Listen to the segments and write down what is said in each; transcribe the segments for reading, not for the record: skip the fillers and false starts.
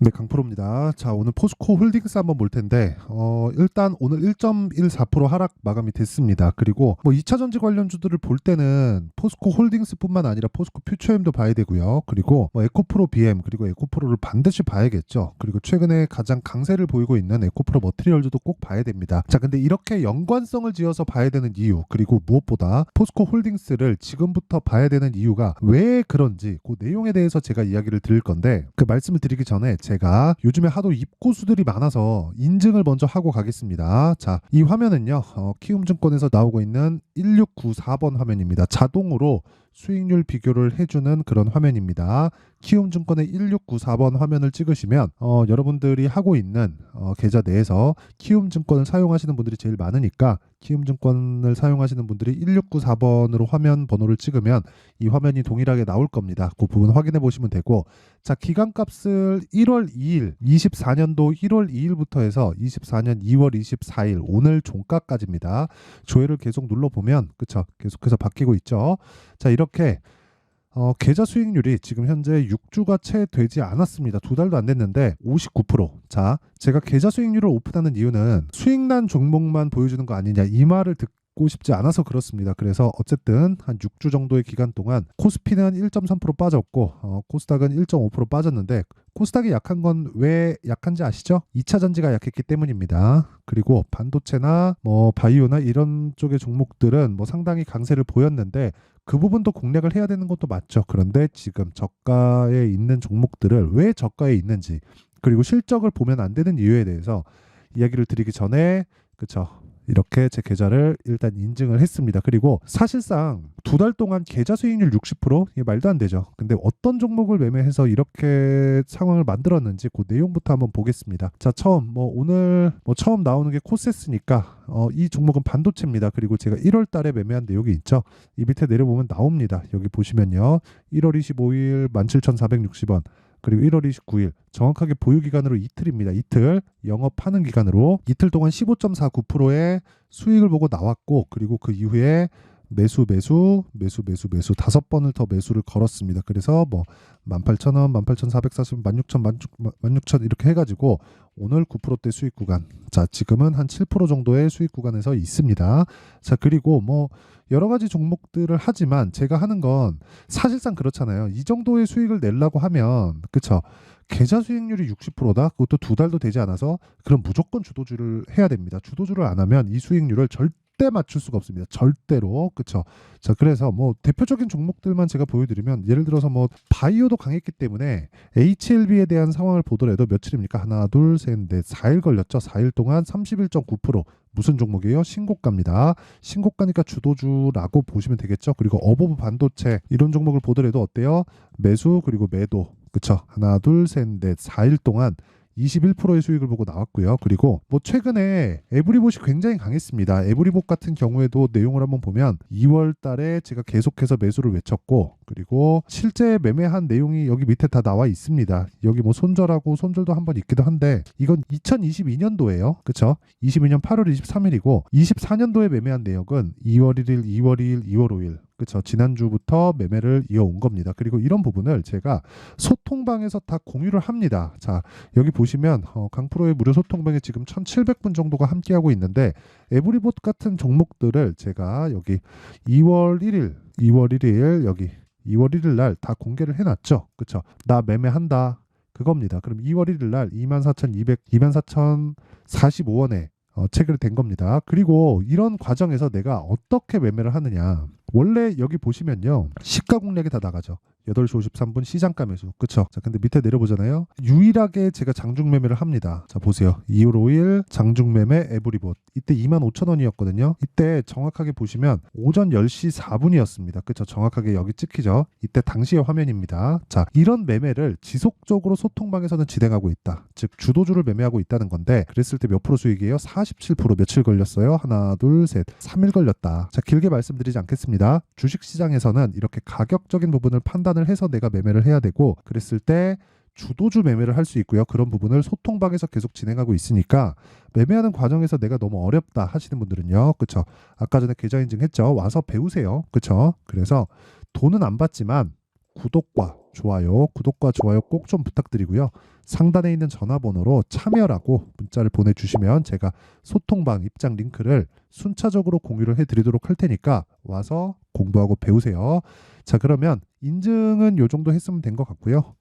네, 강프로입니다. 자, 오늘 포스코 홀딩스 한번 볼 텐데, 일단 오늘 1.14% 하락 마감이 됐습니다. 그리고 뭐 2차 전지 관련주들을 볼 때는 포스코 홀딩스뿐만 아니라 포스코 퓨처엠도 봐야 되고요. 그리고 뭐 에코프로 BM 그리고 에코프로를 반드시 봐야겠죠. 그리고 최근에 가장 강세를 보이고 있는 에코프로 머티리얼즈도 꼭 봐야 됩니다. 자, 근데 이렇게 연관성을 지어서 봐야 되는 이유, 그리고 무엇보다 포스코 홀딩스를 지금부터 봐야 되는 이유가 왜 그런지 그 내용에 대해서 제가 이야기를 드릴 건데, 그 말씀을 드리기 전에 제가 요즘에 하도 입고수들이 많아서 인증을 먼저 하고 가겠습니다. 자, 이 화면은요, 키움증권에서 나오고 있는 1694번 화면입니다. 자동으로 수익률 비교를 해주는 그런 화면입니다. 키움증권의 1694번 화면을 찍으시면 여러분들이 하고 있는 계좌 내에서 키움증권을 사용하시는 분들이 제일 많으니까 키움증권을 사용하시는 분들이 1694번으로 화면 번호를 찍으면 이 화면이 동일하게 나올 겁니다. 그 부분 확인해 보시면 되고, 자, 기간값을 1월 2일, 24년도 1월 2일부터 해서 24년 2월 24일 오늘 종가까지입니다. 조회를 계속 눌러보면 그쵸, 계속해서 바뀌고 있죠. 자, 이렇게 계좌 수익률이 지금 현재 6주가 채 되지 않았습니다. 2달도 안 됐는데 59%. 자, 제가 계좌 수익률을 오픈하는 이유는 수익난 종목만 보여주는 거 아니냐, 이 말을 듣고 싶지 않아서 그렇습니다. 그래서 어쨌든 한 6주 정도의 기간 동안 코스피는 1.3% 빠졌고 코스닥은 1.5% 빠졌는데, 코스닥이 약한 건 왜 약한지 아시죠? 2차 전지가 약했기 때문입니다. 그리고 반도체나 뭐 바이오나 이런 쪽의 종목들은 뭐 상당히 강세를 보였는데 그 부분도 공략을 해야 되는 것도 맞죠. 그런데 지금 저가에 있는 종목들을 왜 저가에 있는지, 그리고 실적을 보면 안 되는 이유에 대해서 이야기를 드리기 전에, 그쵸, 이렇게 제 계좌를 일단 인증을 했습니다. 그리고 사실상 2달 동안 계좌 수익률 60%? 이게 말도 안 되죠. 근데 어떤 종목을 매매해서 이렇게 상황을 만들었는지 그 내용부터 한번 보겠습니다. 자, 오늘 처음 나오는 게 코세스니까 이 종목은 반도체입니다. 그리고 제가 1월 달에 매매한 내용이 있죠. 이 밑에 내려보면 나옵니다. 여기 보시면요, 1월 25일 17,460원, 그리고 1월 29일 정확하게 보유 기간으로 이틀입니다. 이틀 영업하는 기간으로 이틀 동안 15.49%의 수익을 보고 나왔고, 그리고 그 이후에 매수 5번을 더 매수를 걸었습니다. 그래서 뭐 18,000원, 18,440원, 16,000, 16,000 이렇게 해가지고 오늘 9%대 수익 구간, 자, 지금은 한 7% 정도의 수익 구간에서 있습니다. 자, 그리고 뭐 여러 가지 종목들을 하지만 제가 하는 건 사실상 그렇잖아요. 이 정도의 수익을 내려고 하면, 그쵸, 계좌 수익률이 60%다? 그것도 2달도 되지 않아서, 그럼 무조건 주도주를 해야 됩니다. 주도주를 안 하면 이 수익률을 절대 맞출 수가 없습니다. 절대로. 그쵸. 자, 그래서 뭐 대표적인 종목들만 제가 보여드리면, 예를 들어서 뭐 바이오도 강했기 때문에 HLB에 대한 상황을 보더라도 며칠입니까? 하나, 둘, 셋, 넷, 4일 걸렸죠. 4일 동안 31.9%. 무슨 종목이에요? 신고가입니다. 신고가니까 주도주라고 보시면 되겠죠. 그리고 어버브 반도체 이런 종목을 보더라도 어때요? 매수 그리고 매도. 그쵸. 하나, 둘, 셋, 넷, 4일 동안 21%의 수익을 보고 나왔고요. 그리고 뭐 최근에 에브리봇이 굉장히 강했습니다. 에브리봇 같은 경우에도 내용을 한번 보면 2월 달에 제가 계속해서 매수를 외쳤고, 그리고 실제 매매한 내용이 여기 밑에 다 나와 있습니다. 여기 뭐 손절도 한번 있기도 한데, 이건 2022년도예요. 그쵸? 22년 8월 23일이고 24년도에 매매한 내역은 2월 1일, 2월 2일, 2월 5일. 그렇죠. 지난주부터 매매를 이어온 겁니다. 그리고 이런 부분을 제가 소통방에서 다 공유를 합니다. 자, 여기 보시면 강프로의 무료 소통방에 지금 1,700분 정도가 함께하고 있는데, 에브리봇 같은 종목들을 제가 여기 2월 1일 여기 2월 1일 날 다 공개를 해놨죠. 그렇죠. 나 매매한다, 그겁니다. 그럼 2월 1일 날 24,045원에 체결된 겁니다. 그리고 이런 과정에서 내가 어떻게 매매를 하느냐, 원래 여기 보시면요, 시가 공략이 다 나가죠. 8시 53분 시장가 매수. 그쵸? 자, 근데 밑에 내려보잖아요. 유일하게 제가 장중 매매를 합니다. 자, 보세요. 2월 5일 장중 매매 에브리봇. 이때 25,000원이었거든요. 이때 정확하게 보시면 오전 10시 4분이었습니다. 그쵸? 정확하게 여기 찍히죠? 이때 당시의 화면입니다. 자, 이런 매매를 지속적으로 소통방에서는 진행하고 있다. 즉, 주도주를 매매하고 있다는 건데, 그랬을 때 몇 프로 수익이에요? 47%. 며칠 걸렸어요? 하나, 둘, 셋. 3일 걸렸다. 자, 길게 말씀드리지 않겠습니다. 주식시장에서는 이렇게 가격적인 부분을 판단을 해서 내가 매매를 해야 되고, 그랬을 때 주도주 매매를 할 수 있고요. 그런 부분을 소통방에서 계속 진행하고 있으니까 매매하는 과정에서 내가 너무 어렵다 하시는 분들은요, 그쵸, 아까 전에 계좌 인증했죠. 와서 배우세요. 그쵸. 그래서 돈은 안 받지만 구독과 좋아요 꼭 좀 부탁드리고요. 상단에 있는 전화번호로 참여라고 문자를 보내주시면 제가 소통방 입장 링크를 순차적으로 공유를 해드리도록 할 테니까 와서 공부하고 배우세요. 자, 그러면 인증은 요 정도 했으면 된 것 같고요.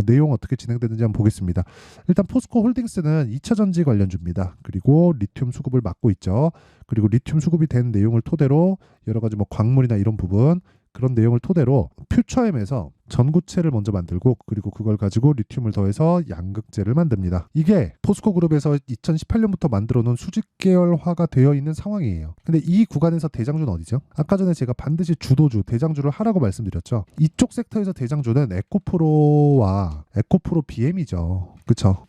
내용 어떻게 진행되는지 한번 보겠습니다. 일단 포스코 홀딩스는 2차 전지 관련주입니다. 그리고 리튬 수급을 맡고 있죠. 그리고 리튬 수급이 된 내용을 토대로 여러 가지 뭐 광물이나 이런 부분 그런 내용을 토대로 퓨처엠에서 전구체를 먼저 만들고 그리고 그걸 가지고 리튬을 더해서 양극재를 만듭니다. 이게 포스코 그룹에서 2018년부터 만들어 놓은 수직 계열화가 되어 있는 상황이에요. 근데 이 구간에서 대장주는 어디죠? 아까 전에 제가 반드시 주도주, 대장주를 하라고 말씀드렸죠. 이쪽 섹터에서 대장주는 에코프로와 에코프로 BM이죠. 그쵸?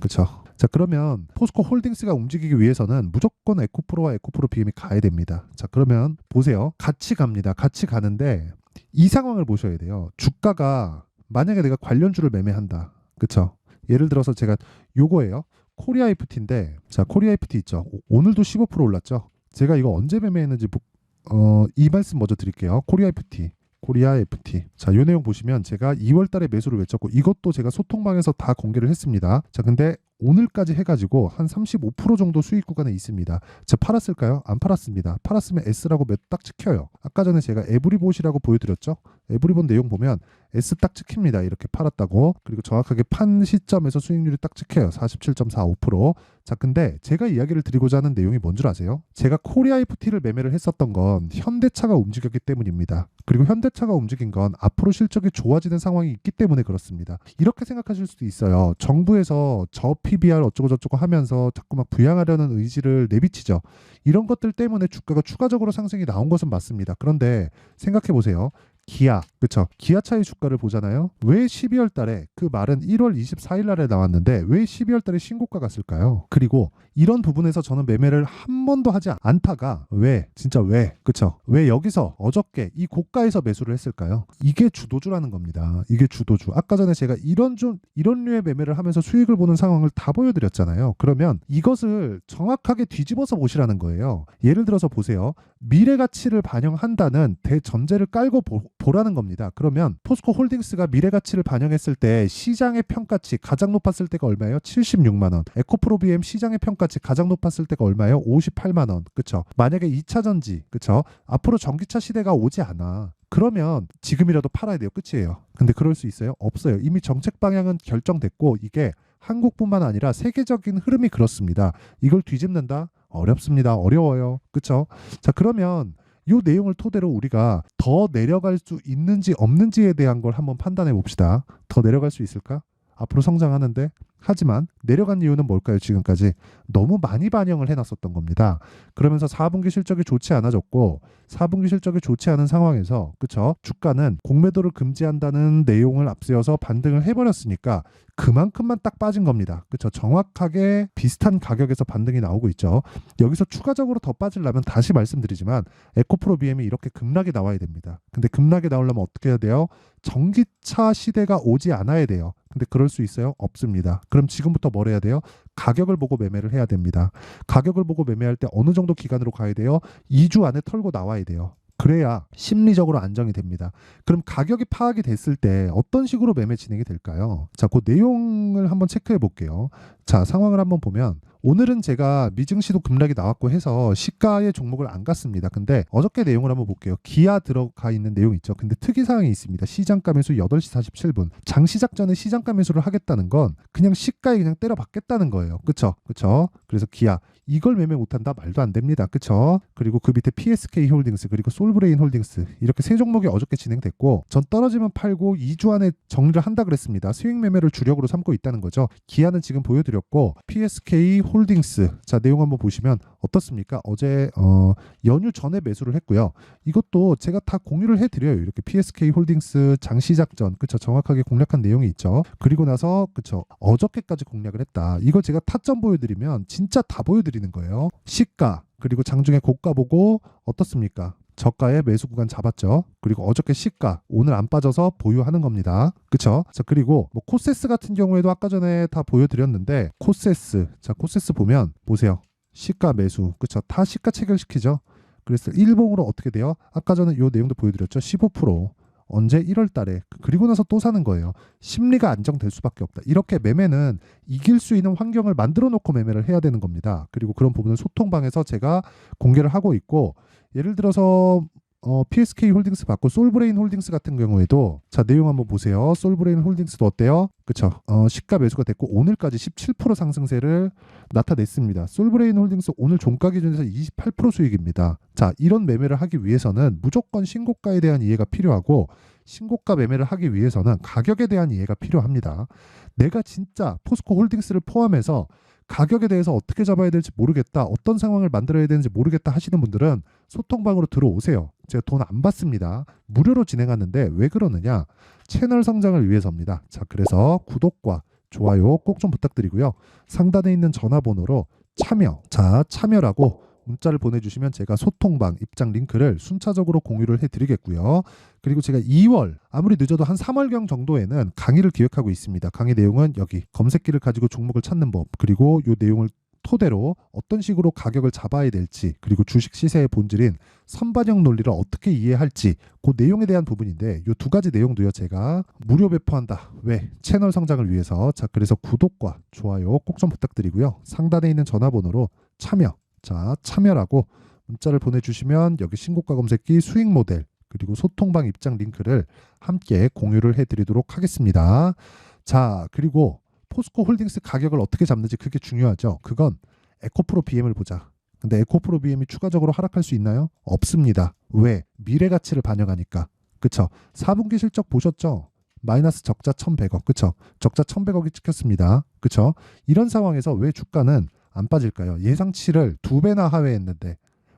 자, 그러면 포스코 홀딩스가 움직이기 위해서는 무조건 에코프로와 에코프로 BM이 가야 됩니다. 자, 그러면 보세요. 같이 갑니다. 같이 가는데 이 상황을 보셔야 돼요. 주가가 만약에 내가 관련주를 매매한다. 그쵸? 예를 들어서 제가 요거예요. 코리아 FT인데 자, 코리아 FT 있죠. 오늘도 15% 올랐죠. 제가 이거 언제 매매했는지 이 말씀 먼저 드릴게요. 코리아 FT. 자, 요 내용 보시면 제가 2월 달에 매수를 외쳤고 이것도 제가 소통방에서 다 공개를 했습니다. 자, 근데 오늘까지 해가지고 한 35% 정도 수익 구간에 있습니다. 자, 팔았을까요? 안 팔았습니다. 팔았으면 S라고 딱 찍혀요. 아까 전에 제가 에브리봇이라고 보여드렸죠? 에브리봇 내용 보면 S 딱 찍힙니다. 이렇게 팔았다고. 그리고 정확하게 판 시점에서 수익률이 딱 찍혀요. 47.45%. 자, 근데 제가 이야기를 드리고자 하는 내용이 뭔 줄 아세요? 제가 코리아 FT를 매매를 했었던 건 현대차가 움직였기 때문입니다. 그리고 현대차가 움직인 건 앞으로 실적이 좋아지는 상황이 있기 때문에 그렇습니다. 이렇게 생각하실 수도 있어요. 정부에서 저 PBR 어쩌고저쩌고 하면서 자꾸 막 부양하려는 의지를 내비치죠. 이런 것들 때문에 주가가 추가적으로 상승이 나온 것은 맞습니다. 그런데 생각해 보세요. 기아, 그쵸? 기아차의 주가를 보잖아요. 왜 12월 달에 그 말은 1월 24일 날에 나왔는데 왜 12월 달에 신고가 갔을까요? 그리고 이런 부분에서 저는 매매를 한 번도 하지 않다가 진짜 왜? 그쵸? 왜 여기서 어저께 이 고가에서 매수를 했을까요? 이게 주도주라는 겁니다. 이게 주도주. 아까 전에 제가 이런 류의 매매를 하면서 수익을 보는 상황을 다 보여드렸잖아요. 그러면 이것을 정확하게 뒤집어서 보시라는 거예요. 예를 들어서 보세요. 미래 가치를 반영한다는 대전제를 깔고 보라는 겁니다. 그러면 포스코 홀딩스가 미래 가치를 반영했을 때 시장의 평가치 가장 높았을 때가 얼마예요? 76만 원. 에코프로 BM 시장의 평가치 가장 높았을 때가 얼마예요? 58만 원. 그쵸? 만약에 2차 전지, 그쵸? 앞으로 전기차 시대가 오지 않아. 그러면 지금이라도 팔아야 돼요. 끝이에요. 근데 그럴 수 있어요? 없어요. 이미 정책 방향은 결정됐고 이게 한국뿐만 아니라 세계적인 흐름이 그렇습니다. 이걸 뒤집는다? 어렵습니다. 어려워요. 그쵸? 자, 그러면 이 내용을 토대로 우리가 더 내려갈 수 있는지 없는지에 대한 걸 한번 판단해 봅시다. 더 내려갈 수 있을까? 앞으로 성장하는데 하지만 내려간 이유는 뭘까요? 지금까지 너무 많이 반영을 해놨었던 겁니다. 그러면서 4분기 실적이 좋지 않아졌고 4분기 실적이 좋지 않은 상황에서 그쵸? 주가는 공매도를 금지한다는 내용을 앞세워서 반등을 해버렸으니까 그만큼만 딱 빠진 겁니다. 그쵸? 정확하게 비슷한 가격에서 반등이 나오고 있죠. 여기서 추가적으로 더 빠지려면 다시 말씀드리지만 에코프로 BM이 이렇게 급락이 나와야 됩니다. 근데 급락이 나오려면 어떻게 해야 돼요? 전기차 시대가 오지 않아야 돼요. 근데 그럴 수 있어요? 없습니다. 그럼 지금부터 뭘 해야 돼요? 가격을 보고 매매를 해야 됩니다. 가격을 보고 매매할 때 어느 정도 기간으로 가야 돼요? 2주 안에 털고 나와야 돼요. 그래야 심리적으로 안정이 됩니다. 그럼 가격이 파악이 됐을 때 어떤 식으로 매매 진행이 될까요? 자, 그 내용을 한번 체크해 볼게요. 자, 상황을 한번 보면 오늘은 제가 미증시도 급락이 나왔고 해서 시가의 종목을 안 갔습니다. 근데 어저께 내용을 한번 볼게요. 기아 들어가 있는 내용 있죠. 근데 특이사항이 있습니다. 시장가 매수 8시 47분. 장시작 전에 시장가 매수를 하겠다는 건 그냥 시가에 그냥 때려 박겠다는 거예요. 그쵸? 그래서 기아 이걸 매매 못한다? 말도 안 됩니다. 그쵸? 그리고 그 밑에 PSK 홀딩스 그리고 솔브레인 홀딩스 이렇게 세 종목이 어저께 진행됐고 전 떨어지면 팔고 2주 안에 정리를 한다 그랬습니다. 수익 매매를 주력으로 삼고 있다는 거죠. 기아는 지금 보여드렸고 PSK 홀딩스 자 내용 한번 보시면 어떻습니까? 어제 연휴 전에 매수를 했고요. 이것도 제가 다 공유를 해드려요. 이렇게 PSK 홀딩스 장시작 전 그쵸? 정확하게 공략한 내용이 있죠. 그리고 나서 그쵸? 어저께까지 공략을 했다. 이거 제가 타점 보여드리면 진짜 다 보여드리는 거예요. 시가 그리고 장중에 고가 보고 어떻습니까? 저가의 매수 구간 잡았죠. 그리고 어저께 시가 오늘 안 빠져서 보유하는 겁니다. 그쵸? 자, 그리고 뭐 코세스 같은 경우에도 아까 전에 다 보여드렸는데 코세스 자 코세스 보면 보세요. 시가 매수 그쵸? 다 시가 체결시키죠. 그래서 일봉으로 어떻게 돼요? 아까 전에 이 내용도 보여드렸죠. 15% 언제? 1월 달에. 그리고 나서 또 사는 거예요. 심리가 안정될 수밖에 없다. 이렇게 매매는 이길 수 있는 환경을 만들어 놓고 매매를 해야 되는 겁니다. 그리고 그런 부분을 소통방에서 제가 공개를 하고 있고, 예를 들어서 PSK 홀딩스 받고 솔브레인 홀딩스 같은 경우에도 자 내용 한번 보세요. 솔브레인 홀딩스도 어때요? 그쵸? 시가 매수가 됐고 오늘까지 17% 상승세를 나타냈습니다. 솔브레인 홀딩스 오늘 종가 기준에서 28% 수익입니다. 자 이런 매매를 하기 위해서는 무조건 신고가에 대한 이해가 필요하고, 신고가 매매를 하기 위해서는 가격에 대한 이해가 필요합니다. 내가 진짜 포스코 홀딩스를 포함해서 가격에 대해서 어떻게 잡아야 될지 모르겠다, 어떤 상황을 만들어야 되는지 모르겠다 하시는 분들은 소통방으로 들어오세요. 제가 돈 안 받습니다. 무료로 진행하는데 왜 그러느냐? 채널 성장을 위해서입니다. 자, 그래서 구독과 좋아요 꼭 좀 부탁드리고요. 상단에 있는 전화번호로 참여라고 문자를 보내주시면 제가 소통방 입장 링크를 순차적으로 공유를 해드리겠고요. 그리고 제가 2월, 아무리 늦어도 한 3월경 정도에는 강의를 기획하고 있습니다. 강의 내용은 여기 검색기를 가지고 종목을 찾는 법, 그리고 이 내용을 토대로 어떤 식으로 가격을 잡아야 될지, 그리고 주식 시세의 본질인 선반영 논리를 어떻게 이해할지, 그 내용에 대한 부분인데 이 두 가지 내용도요 제가 무료 배포한다. 왜? 채널 성장을 위해서. 자, 그래서 구독과 좋아요 꼭 좀 부탁드리고요. 상단에 있는 전화번호로 참여라고 문자를 보내주시면 여기 신고가 검색기 수익 모델 그리고 소통방 입장 링크를 함께 공유를 해드리도록 하겠습니다. 자, 그리고 포스코 홀딩스 가격을 어떻게 잡는지 그게 중요하죠. 그건 에코프로 BM을 보자. 근데 에코프로 BM이 추가적으로 하락할 수 있나요? 없습니다. 왜? 미래 가치를 반영하니까. 그쵸? 4분기 실적 보셨죠? 마이너스 적자 1,100억. 그쵸? 적자 1,100억이 찍혔습니다. 그쵸? 이런 상황에서 왜 주가는 안 빠질까요? 예상치를 2배나 하회했는데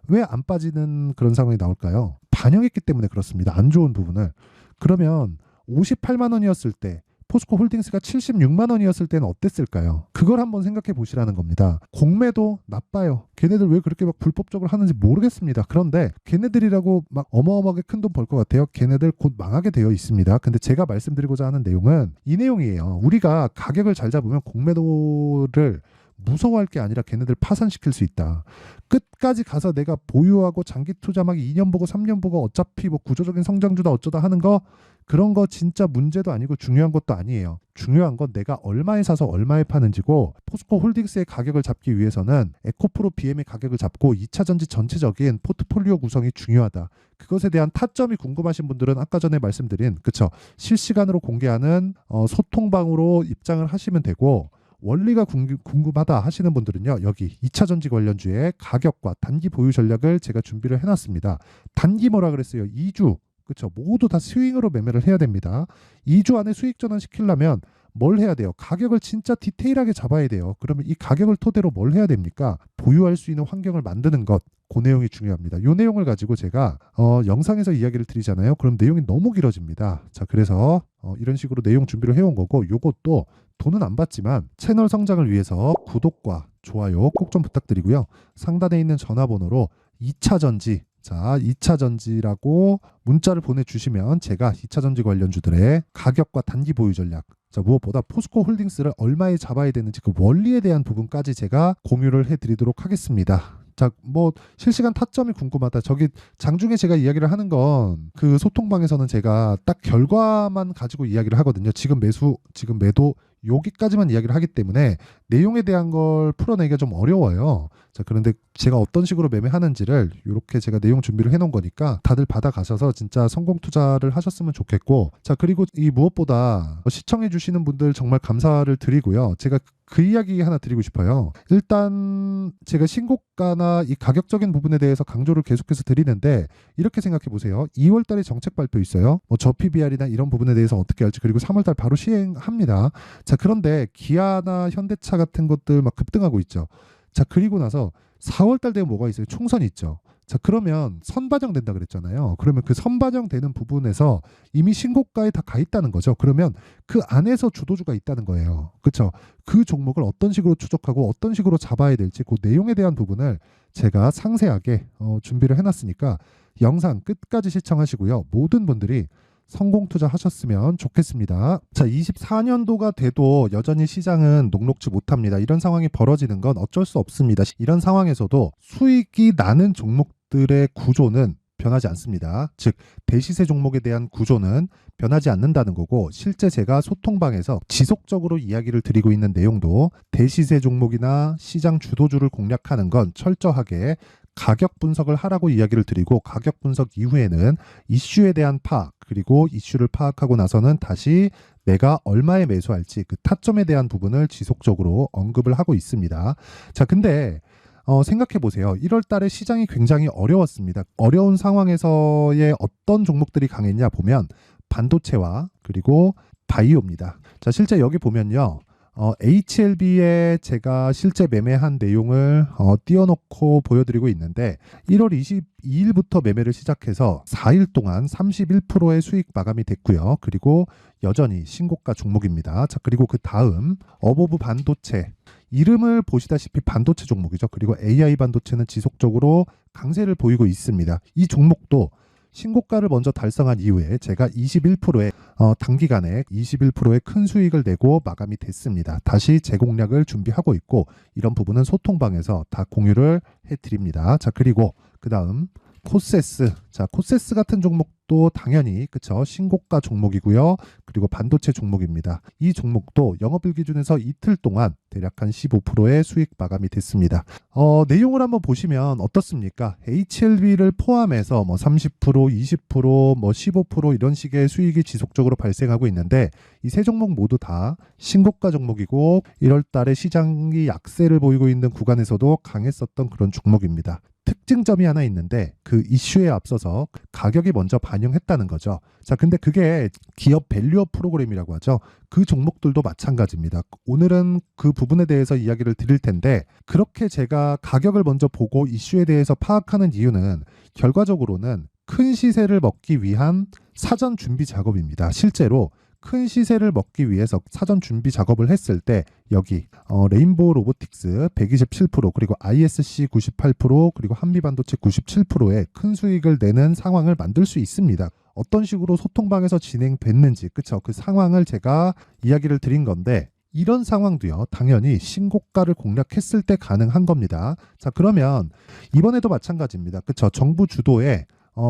왜 안 빠지는 그런 상황이 나올까요? 반영했기 때문에 그렇습니다. 안 좋은 부분을. 그러면 58만 원이었을 때, 포스코 홀딩스가 76만 원이었을 때는 어땠을까요? 그걸 한번 생각해 보시라는 겁니다. 공매도 나빠요. 걔네들 왜 그렇게 막 불법적으로 하는지 모르겠습니다. 그런데 걔네들이라고 막 어마어마하게 큰 돈 벌 것 같아요? 걔네들 곧 망하게 되어 있습니다. 근데 제가 말씀드리고자 하는 내용은 이 내용이에요. 우리가 가격을 잘 잡으면 공매도를 무서워할 게 아니라 걔네들 파산시킬 수 있다. 끝까지 가서 내가 보유하고 장기 투자 막 2년 보고 3년 보고 어차피 뭐 구조적인 성장주다 어쩌다 하는 거, 그런 거 진짜 문제도 아니고 중요한 것도 아니에요. 중요한 건 내가 얼마에 사서 얼마에 파는지고, 포스코 홀딩스의 가격을 잡기 위해서는 에코프로 BM의 가격을 잡고 2차전지 전체적인 포트폴리오 구성이 중요하다. 그것에 대한 타점이 궁금하신 분들은 아까 전에 말씀드린 그쵸, 실시간으로 공개하는 소통방으로 입장을 하시면 되고, 원리가 궁금하다 하시는 분들은요, 여기 2차전지 관련주의 가격과 단기 보유 전략을 제가 준비를 해놨습니다. 단기 뭐라 그랬어요? 2주. 그렇죠. 모두 다 스윙으로 매매를 해야 됩니다. 2주 안에 수익 전환 시키려면 뭘 해야 돼요? 가격을 진짜 디테일하게 잡아야 돼요. 그러면 이 가격을 토대로 뭘 해야 됩니까? 보유할 수 있는 환경을 만드는 것. 그 내용이 중요합니다. 이 내용을 가지고 제가 영상에서 이야기를 드리잖아요. 그럼 내용이 너무 길어집니다. 자, 그래서 이런 식으로 내용 준비를 해온 거고, 요것도 돈은 안 받지만 채널 성장을 위해서 구독과 좋아요 꼭 좀 부탁드리고요. 상단에 있는 전화번호로 2차전지, 자 2차전지라고 문자를 보내주시면 제가 2차전지 관련주들의 가격과 단기 보유 전략, 자 무엇보다 포스코 홀딩스를 얼마에 잡아야 되는지 그 원리에 대한 부분까지 제가 공유를 해드리도록 하겠습니다. 자, 뭐 실시간 타점이 궁금하다. 저기 장중에 제가 이야기를 하는 건 그 소통방에서는 제가 딱 결과만 가지고 이야기를 하거든요. 지금 매수, 지금 매도 여기까지만 이야기를 하기 때문에 내용에 대한 걸 풀어내기가 좀 어려워요. 자, 그런데 제가 어떤 식으로 매매하는지를 이렇게 제가 내용 준비를 해놓은 거니까 다들 받아가셔서 진짜 성공 투자를 하셨으면 좋겠고, 자 그리고 이 무엇보다 시청해 주시는 분들 정말 감사를 드리고요. 제가 그 이야기 하나 드리고 싶어요. 일단 제가 신고가나 이 가격적인 부분에 대해서 강조를 계속해서 드리는데, 이렇게 생각해 보세요. 2월 달에 정책 발표 있어요. 뭐 저PBR이나 이런 부분에 대해서 어떻게 할지, 그리고 3월 달 바로 시행합니다. 자, 그런데 기아나 현대차 같은 것들 막 급등하고 있죠. 자, 그리고 나서 4월 달 되면 뭐가 있어요? 총선이 있죠. 자, 그러면 선반영된다 그랬잖아요. 그러면 그 선반영되는 부분에서 이미 신고가에 다 가 있다는 거죠. 그러면 그 안에서 주도주가 있다는 거예요. 그렇죠? 그 종목을 어떤 식으로 추적하고 어떤 식으로 잡아야 될지 그 내용에 대한 부분을 제가 상세하게 준비를 해놨으니까 영상 끝까지 시청하시고요. 모든 분들이 성공 투자하셨으면 좋겠습니다. 자, 24년도가 돼도 여전히 시장은 녹록지 못합니다. 이런 상황이 벌어지는 건 어쩔 수 없습니다. 이런 상황에서도 수익이 나는 종목들의 구조는 변하지 않습니다. 즉 대시세 종목에 대한 구조는 변하지 않는다는 거고, 실제 제가 소통방에서 지속적으로 이야기를 드리고 있는 내용도 대시세 종목이나 시장 주도주를 공략하는 건 철저하게 가격 분석을 하라고 이야기를 드리고, 가격 분석 이후에는 이슈에 대한 파악, 그리고 이슈를 파악하고 나서는 다시 내가 얼마에 매수할지 그 타점에 대한 부분을 지속적으로 언급을 하고 있습니다. 자, 근데 생각해 보세요. 1월 달에 시장이 굉장히 어려웠습니다. 어려운 상황에서의 어떤 종목들이 강했냐 보면 반도체와 그리고 바이오입니다. 자, 실제 여기 보면요. HLB에 제가 실제 매매한 내용을 띄워놓고 보여드리고 있는데, 1월 22일부터 매매를 시작해서 4일 동안 31%의 수익 마감이 됐고요. 그리고 여전히 신고가 종목입니다. 자, 그리고 그 다음 어보브 반도체, 이름을 보시다시피 반도체 종목이죠. 그리고 AI 반도체는 지속적으로 강세를 보이고 있습니다. 이 종목도 신고가를 먼저 달성한 이후에 제가 21%의 단기간에 21%의 큰 수익을 내고 마감이 됐습니다. 다시 재공략을 준비하고 있고, 이런 부분은 소통방에서 다 공유를 해드립니다. 자, 그리고 그 다음 코세스. 자, 코세스 같은 종목도 당연히 그쵸, 신고가 종목이고요. 그리고 반도체 종목입니다. 이 종목도 영업일 기준에서 이틀 동안 대략 한 15%의 수익 마감이 됐습니다. 내용을 한번 보시면 어떻습니까? HLB를 포함해서 뭐 30%, 20%, 뭐 15% 이런 식의 수익이 지속적으로 발생하고 있는데, 이 세 종목 모두 다 신고가 종목이고 1월 달에 시장이 약세를 보이고 있는 구간에서도 강했었던 그런 종목입니다. 특징점이 하나 있는데, 그 이슈에 앞서서 가격이 먼저 반영했다는 거죠. 자, 근데 그게 기업 밸류업 프로그램이라고 하죠. 그 종목들도 마찬가지입니다. 오늘은 그 부분에 대해서 이야기를 드릴 텐데, 그렇게 제가 가격을 먼저 보고 이슈에 대해서 파악하는 이유는 결과적으로는 큰 시세를 먹기 위한 사전 준비 작업입니다. 실제로 큰 시세를 먹기 위해서 사전 준비 작업을 했을 때 여기 레인보우 로보틱스 127%, 그리고 ISC 98%, 그리고 한미반도체 97%의 큰 수익을 내는 상황을 만들 수 있습니다. 어떤 식으로 소통방에서 진행됐는지, 그쵸? 그 상황을 제가 이야기를 드린 건데, 이런 상황도요, 당연히 신고가를 공략했을 때 가능한 겁니다. 자, 그러면 이번에도 마찬가지입니다. 그쵸? 정부 주도의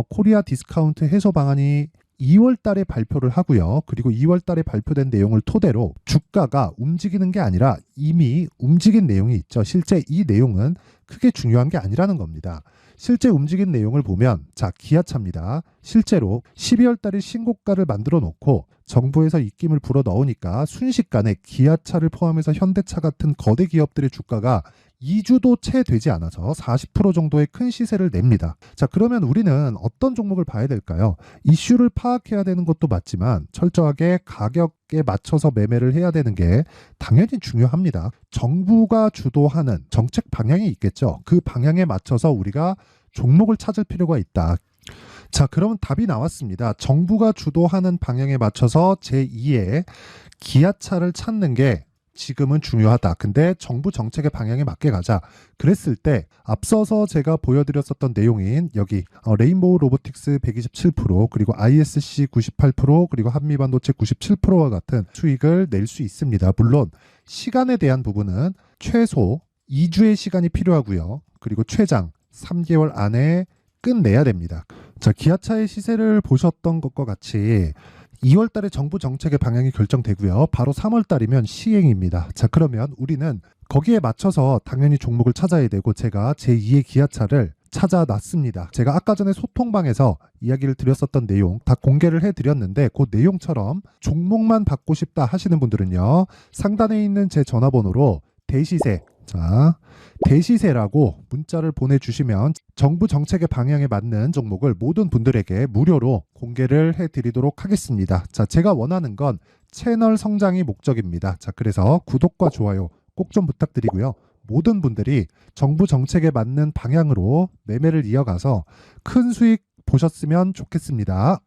코리아 디스카운트 해소 방안이 2월 달에 발표를 하고요. 그리고 2월 달에 발표된 내용을 토대로 주가가 움직이는 게 아니라 이미 움직인 내용이 있죠. 실제 이 내용은 크게 중요한 게 아니라는 겁니다. 실제 움직인 내용을 보면, 자, 기아차입니다. 실제로 12월 달에 신고가를 만들어 놓고 정부에서 입김을 불어 넣으니까 순식간에 기아차를 포함해서 현대차 같은 거대 기업들의 주가가 2주도 채 되지 않아서 40% 정도의 큰 시세를 냅니다. 자, 그러면 우리는 어떤 종목을 봐야 될까요? 이슈를 파악해야 되는 것도 맞지만 철저하게 가격에 맞춰서 매매를 해야 되는 게 당연히 중요합니다. 정부가 주도하는 정책 방향이 있겠죠. 그 방향에 맞춰서 우리가 종목을 찾을 필요가 있다. 자, 그러면 답이 나왔습니다. 정부가 주도하는 방향에 맞춰서 제2의 기아차를 찾는 게 지금은 중요하다. 근데 정부 정책의 방향에 맞게 가자. 그랬을 때 앞서서 제가 보여드렸었던 내용인 여기 레인보우 로보틱스 127%, 그리고 ISC 98%, 그리고 한미반도체 97%와 같은 수익을 낼 수 있습니다. 물론 시간에 대한 부분은 최소 2주의 시간이 필요하고요. 그리고 최장 3개월 안에 끝내야 됩니다. 자, 기아차의 시세를 보셨던 것과 같이 2월 달에 정부 정책의 방향이 결정되고요. 바로 3월 달이면 시행입니다. 자, 그러면 우리는 거기에 맞춰서 당연히 종목을 찾아야 되고, 제가 제2의 기아차를 찾아놨습니다. 제가 아까 전에 소통방에서 이야기를 드렸었던 내용 다 공개를 해드렸는데, 그 내용처럼 종목만 받고 싶다 하시는 분들은요, 상단에 있는 제 전화번호로 대시세, 자, 대시세라고 문자를 보내주시면 정부 정책의 방향에 맞는 종목을 모든 분들에게 무료로 공개를 해드리도록 하겠습니다. 자, 제가 원하는 건 채널 성장이 목적입니다. 자, 그래서 구독과 좋아요 꼭 좀 부탁드리고요. 모든 분들이 정부 정책에 맞는 방향으로 매매를 이어가서 큰 수익 보셨으면 좋겠습니다.